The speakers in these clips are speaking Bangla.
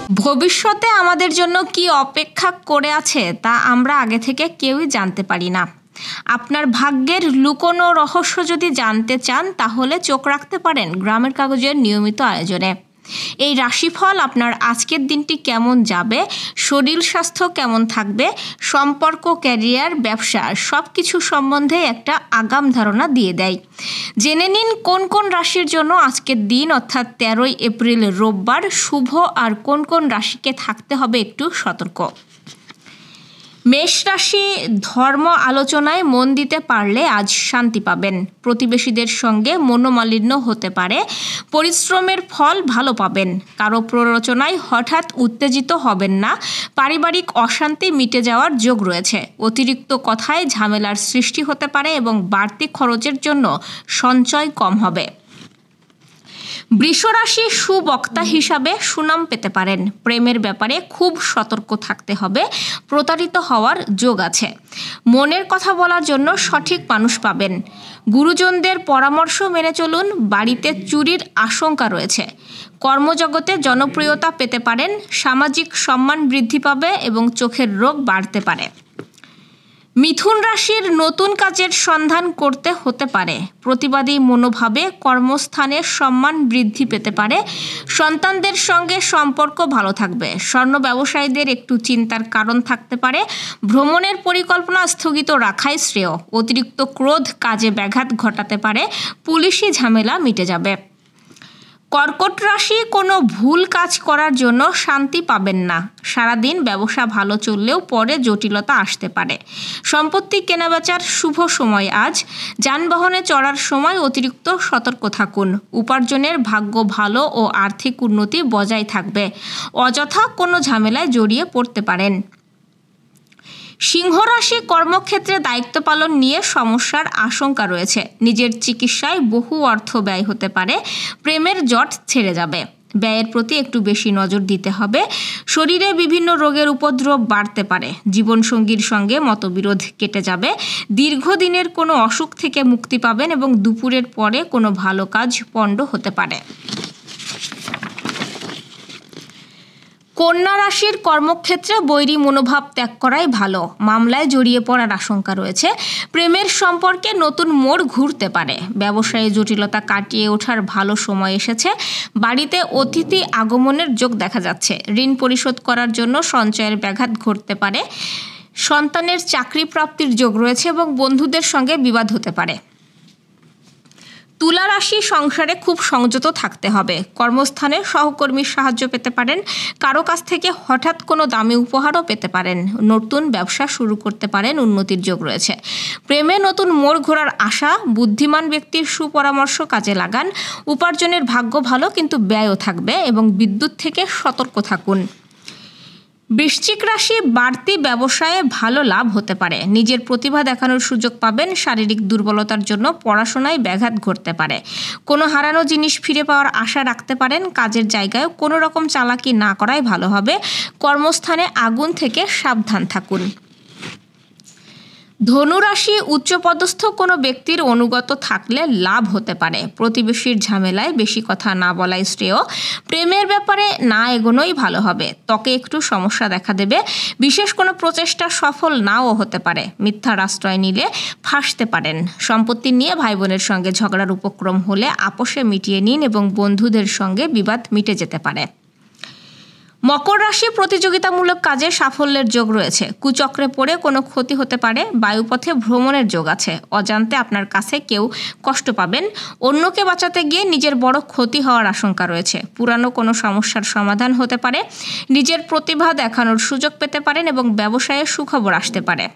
ভবিষ্যতে আমাদের জন্য কি অপেক্ষা করে আছে তা আমরা আগে থেকে কেউই জানতে পারি না। আপনার ভাগ্যের লুকোনো রহস্য যদি জানতে চান তাহলে চোখ রাখতে পারেন গ্রামের কাগজের নিয়মিত আয়োজনে। এই রাশিফল আপনার আজকের দিনটি কেমন যাবে, শরীর স্বাস্থ্য কেমন থাকবে, সম্পর্ক, ক্যারিয়ার, ব্যবসা সব কিছু সম্বন্ধে একটা আগাম ধারণা দিয়ে দেয়। জেনে নিন কোন কোন রাশির জন্য আজকের দিন অর্থাৎ 13ই এপ্রিল রোববার শুভ আর কোন কোন রাশিকে থাকতে হবে একটু সতর্ক। মেষ রাশি, ধর্ম আলোচনায় মন দিতে পারলে আজ শান্তি পাবেন। প্রতিবেশীদের সঙ্গে মনোমালিন্য হতে পারে, পরিশ্রমের ফল ভালো পাবেন। কারো প্ররোচনায় হঠাৎ উত্তেজিত হবেন না, পারিবারিক অশান্তি মিটে যাওয়ার যোগ রয়েছে। অতিরিক্ত কথায় ঝামেলার সৃষ্টি হতে পারে এবং বাড়তি খরচের জন্য সঞ্চয় কম হবে। বৃষ রাশি, সুবক্তা হিসাবে সুনাম পেতে পারেন। প্রেমের ব্যাপারে খুব সতর্ক থাকতে হবে, প্রতারিত হওয়ার যোগ আছে। মনের কথা বলার জন্য সঠিক মানুষ পাবেন। গুরুজনদের পরামর্শ মেনে চলুন, বাড়িতে চুরির আশঙ্কা রয়েছে। কর্মজগতে জনপ্রিয়তা পেতে পারেন, সামাজিক সম্মান বৃদ্ধি পাবে এবং চোখের রোগ বাড়তে পারে। মিথুন রাশির, নতুন কাজের সন্ধান করতে হতে পারে। প্রতিবাদী মনোভাবে কর্মস্থানের সম্মান বৃদ্ধি পেতে পারে। সন্তানদের সঙ্গে সম্পর্ক ভালো থাকবে। স্বর্ণ ব্যবসায়ীদের একটু চিন্তার কারণ থাকতে পারে। ভ্রমণের পরিকল্পনা স্থগিত রাখাই শ্রেয়। অতিরিক্ত ক্রোধ কাজে ব্যাঘাত ঘটাতে পারে। পুলিশি ঝামেলা মিটে যাবে। কর্কট রাশি, কোনো ভুল কাজ করার জন্য শান্তি পাবেন না। সারাদিন ব্যবসা ভালো চললেও পরে জটিলতা আসতে পারে। সম্পত্তি কেনাবেচার শুভ সময় আজ। যানবাহনে চড়ার সময় অতিরিক্ত সতর্ক থাকুন। উপার্জনের ভাগ্য ভালো ও আর্থিক উন্নতি বজায় থাকবে। অযথা কোনো ঝামেলায় জড়িয়ে পড়তে পারেন। সিংহ রাশি, কর্মক্ষেত্রে দায়িত্ব পালন নিয়ে সমস্যার আশঙ্কা রয়েছে। নিজের চিকিৎসায় বহু অর্থ ব্যয় হতে পারে। প্রেমের জট ছেড়ে যাবে। ব্যয়ের প্রতি একটু বেশি নজর দিতে হবে। শরীরে বিভিন্ন রোগের উপদ্রব বাড়তে পারে। জীবনসঙ্গীর সঙ্গে মতবিরোধ কেটে যাবে। দীর্ঘদিনের কোনো অসুখ থেকে মুক্তি পাবেন এবং দুপুরের পরে কোনো ভালো কাজ পণ্ড হতে পারে। কন্যা রাশির, কর্মক্ষেত্রে বৈরী মনোভাব ত্যাগ করাই ভালো। মামলায় জড়িয়ে পড়ার আশঙ্কা রয়েছে। প্রেমের সম্পর্কে নতুন মোড় ঘুরতে পারে। ব্যবসায়ী জটিলতা কাটিয়ে ওঠার ভালো সময় এসেছে। বাড়িতে অতিথি আগমনের যোগ দেখা যাচ্ছে। ঋণ পরিশোধ করার জন্য সঞ্চয়ের ব্যাঘাত ঘটতে পারে। সন্তানের চাকরি প্রাপ্তির যোগ রয়েছে এবং বন্ধুদের সঙ্গে বিবাদ হতে পারে। তুলা রাশি, সংসারে খুব সংযত থাকতে হবে। কর্মস্থানে সহকর্মীর সাহায্য পেতে পারেন। কারো কাছ থেকে হঠাৎ কোনো দামি উপহারও পেতে পারেন। নতুন ব্যবসা শুরু করতে পারেন, উন্নতির যোগ রয়েছে। প্রেমে নতুন মোড় ঘোরার আশা। বুদ্ধিমান ব্যক্তির সুপরামর্শ কাজে লাগান। উপার্জনের ভাগ্য ভালো কিন্তু ব্যয়ও থাকবে এবং বিদ্যুৎ থেকে সতর্ক থাকুন। বৃশ্চিক রাশি, বাড়তি ব্যবসায়ে ভালো লাভ হতে পারে। নিজের প্রতিভা দেখানোর সুযোগ পাবেন। শারীরিক দুর্বলতার জন্য পড়াশোনায় ব্যাঘাত ঘটতে পারে। কোনো হারানো জিনিস ফিরে পাওয়ার আশা রাখতে পারেন। কাজের জায়গায় কোনো রকম চালাকি না করাই ভালো হবে। কর্মস্থানে আগুন থেকে সাবধান থাকুন। ধনুরাশি, উচ্চপদস্থ কোনো ব্যক্তির অনুগত থাকলে লাভ হতে পারে। প্রতিবেশীর ঝামেলায় বেশি কথা না বলাই শ্রেয়। প্রেমের ব্যাপারে না এগোনোই ভালো হবে। ত্বকে একটু সমস্যা দেখা দেবে। বিশেষ কোনো প্রচেষ্টা সফল নাও হতে পারে। মিথ্যার আশ্রয় নিলে ফাঁসতে পারেন। সম্পত্তি নিয়ে ভাই বোনের সঙ্গে ঝগড়ার উপক্রম হলে আপোষে মিটিয়ে নিন এবং বন্ধুদের সঙ্গে বিবাদ মিটে যেতে পারে। মকর রাশি, প্রতিযোগিতামূলক কাজে সাফল্যের যোগ রয়েছে। কুচক্রে পড়ে কোনো ক্ষতি হতে পারে। বায়ুপথে ভ্রমণের যোগ আছে। অজান্তে আপনার কাছে কেউ কষ্ট পাবেন। অন্যকে বাঁচাতে গিয়ে নিজের বড় ক্ষতি হওয়ার আশঙ্কা রয়েছে। পুরানো কোনো সমস্যার সমাধান হতে পারে। নিজের প্রতিভা দেখানোর সুযোগ পেতে পারেন এবং ব্যবসায়ে সুখবর আসতে পারে।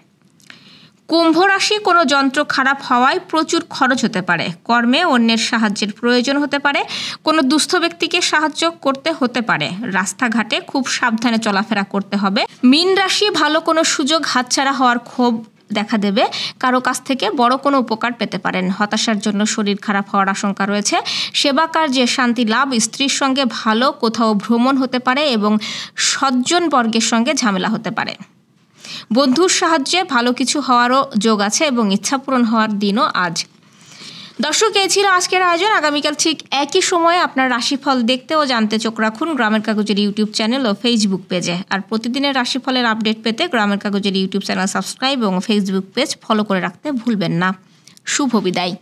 কুম্ভ রাশি, কোনো যন্ত্র খারাপ হওয়ায় প্রচুর খরচ হতে পারে। কর্মে অন্যের সাহায্যের প্রয়োজন হতে পারে। কোনো দুস্থ ব্যক্তিকে সাহায্য করতে হতে পারে। রাস্তাঘাটে খুব সাবধানে চলাফেরা করতে হবে। মীন রাশি, ভালো কোনো সুযোগ হাতছাড়া হওয়ার ক্ষোভ দেখা দেবে। কারো কাছ থেকে বড় কোনো উপকার পেতে পারেন। হতাশার জন্য শরীর খারাপ হওয়ার আশঙ্কা রয়েছে। সেবা কার্যে শান্তি লাভ। স্ত্রীর সঙ্গে ভালো কোথাও ভ্রমণ হতে পারে এবং সজ্জন বর্গের সঙ্গে ঝামেলা হতে পারে। বন্ধুর সাহায্যে ভালো কিছু হওয়ারও যোগ আছে এবং ইচ্ছা পূরণ হওয়ার দিনও আজ। দর্শক, এই ছিল আজকের আয়োজন। আগামীকাল ঠিক একই সময়ে আপনার রাশিফল দেখতে ও জানতে চোখ রাখুন গ্রামের কাগজের ইউটিউব চ্যানেল ও ফেসবুক পেজে। আর প্রতিদিনের রাশিফলের আপডেট পেতে গ্রামের কাগজের ইউটিউব চ্যানেল সাবস্ক্রাইব এবং ফেসবুক পেজ ফলো করে রাখতে ভুলবেন না। শুভ বিদায়।